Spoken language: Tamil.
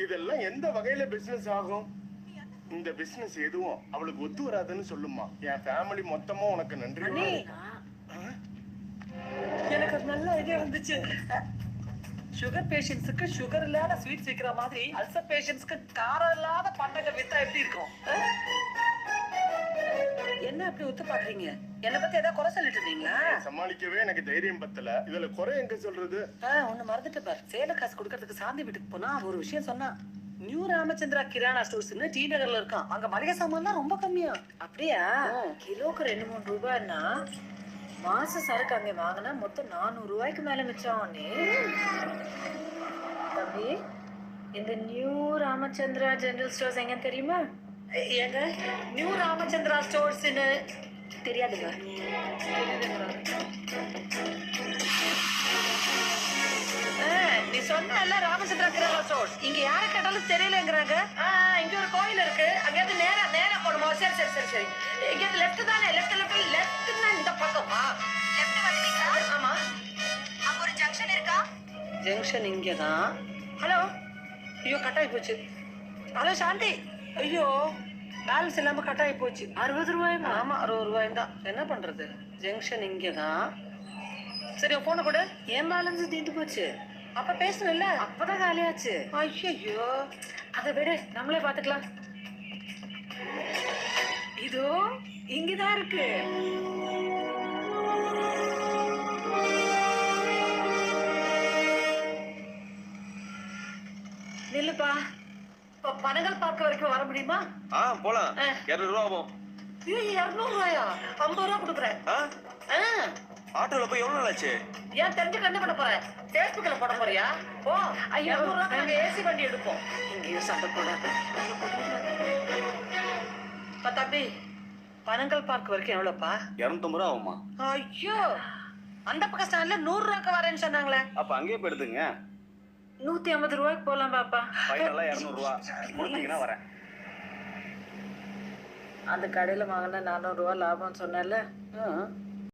இதெல்லாம் எந்த வகையில பிசினஸ் ஆகும்? இந்த பிசினஸ் எதுவும் அவளுக்கு ஒத்து வராதுன்னு சொல்லுமா. என் ஃபேமிலி மொத்தமும் உனக்கு நன்றி. எனக்கு நல்ல ஐடியா வந்துச்சு. சுகர் பேஷண்ட்ஸுக்கு சுகர் இல்லாத ஸ்வீட்ஸ் விக்கிற மாதிரி அல்சர் பேஷண்ட்ஸ்க்கு காரம் இல்லாத பண்டங்கள் வித்தா எப்படி இருக்கும்? என்ன அப்படி ஒத்து பாக்குறீங்க? என்ன பத்தி ஏதாவது குறை சொல்லிட்டு இருந்தீங்களா? சமாளிக்கவே எனக்கு தைரியம் பத்தல. இதுல குறை எங்க சொல்றது? ஒண்ணு மறந்துட்டு பாரு. சேல காசு கொடுக்கறதுக்கு சாந்தி வீட்டுக்கு போனா ஒரு விஷயம் சொன்னா. நியூ ராமச்சந்திரா கிரானா ஸ்டோர்ஸ்னு டி நகர்ல இருக்கான். அங்க மளிகை சாமான்லாம் ரொம்ப கம்மியா. அப்படியா? கிலோக்கு 2-3 ரூபாய்னா மாச சரக்கு அங்க வாங்கினா மொத்தம் 400 ரூபாய்க்கு மேல மிச்சம். தம்பி, இந்த நியூ ராமச்சந்திரா ஜெனரல் ஸ்டோர்ஸ் எங்க தெரியுமா? ஏங்க நியூ ராமச்சந்திரா ஸ்டோர்ஸ்னு தெரியாதுங்க. நீ சொன்ன ராமச்சந்திரா கிரானா ஸ்டோர்ஸ் இங்க யார கேட்டாலும் தெரியலங்கறாங்க. இங்க ஒரு கோயில் இருக்கு. அங்க இருந்து நேரா போணுமா? சரி சரி சரி சரி. இங்க லெஃப்ட் தானே? லெஃப்ட்னா இந்த பக்கமா? லெஃப்ட் வந்துட்டீங்களா? ஆமா. அங்க ஒரு ஜங்ஷன் இருக்கா? ஜங்ஷன் இங்க தான். ஹலோ. ஐயோ கட் ஆகி போச்சு. ஹலோ சாந்தி. ஐயோ பேலன்ஸ் இல்லாம கட் ஆகி போச்சு. 60 ரூபாய்மா? ஆமா 60 ரூபாய் தான். என்ன பண்றது? ஜங்ஷன் இங்க தான். சரி போன கொடு. ஏன் பேலன்ஸ் தீந்து போச்சு? அப்ப பேசணும்ல. அப்பதான் காலியாச்சு. ஐயோ அதை விட நம்மளே பாத்துக்கலாம். இதோ இங்கதான் இருக்கு. நில்லுப்பா. பனங்கள் பார்க்க வரைக்கும் வர முடியுமா? போலாம். 200 ரூபா ஆகும். 200 ரூபாயா? 50 ரூபா கொடுக்குறேன். ஆட்டோல போய் எவ்வளவு நாள் ஆச்சு? ஏன் தெரிஞ்சு என்ன பண்ண போறேன்? Facebookல போட போறியா? போ. 200 ரூபாய்க்கு நாங்க ஏசி வண்டி எடுப்போம். இங்கேயும் சண்டை போடாது. தம்பி பனங்கள் பார்க் வரைக்கும் எவ்வளவுப்பா? 250 ரூபா ஆகுமா? ஐயோ அந்த பக்கம் ஸ்டாண்ட்ல 100 ரூபாய்க்கு வரேன்னு சொன்னாங்களே. அப்ப அங்கேயே போயிடுதுங்க. 150 ரூபாய்க்கு போலாம் பாப்பா. ஃபைனலா 200 ரூபா கொடுத்தீங்கன்னா வரேன். அந்த கடையில வாங்கினா 400 ரூபாய் லாபம் சொன்னல.